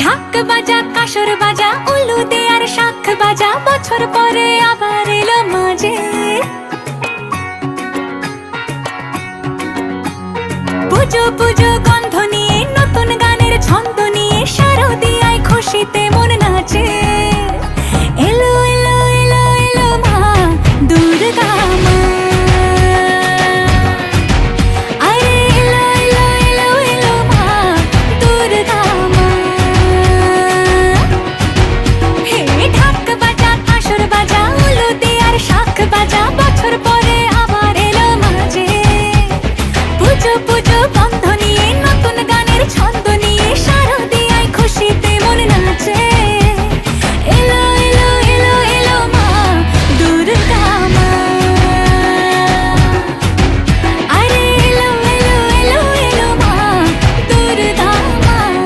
ঢাক বাজা কাসর বাজা উলু দে আর শাখ বাজা, বছর পরে আবার এলো মাঝে। পুজো পুজো গন্ধ নিয়ে নতুন গানের ছন্দ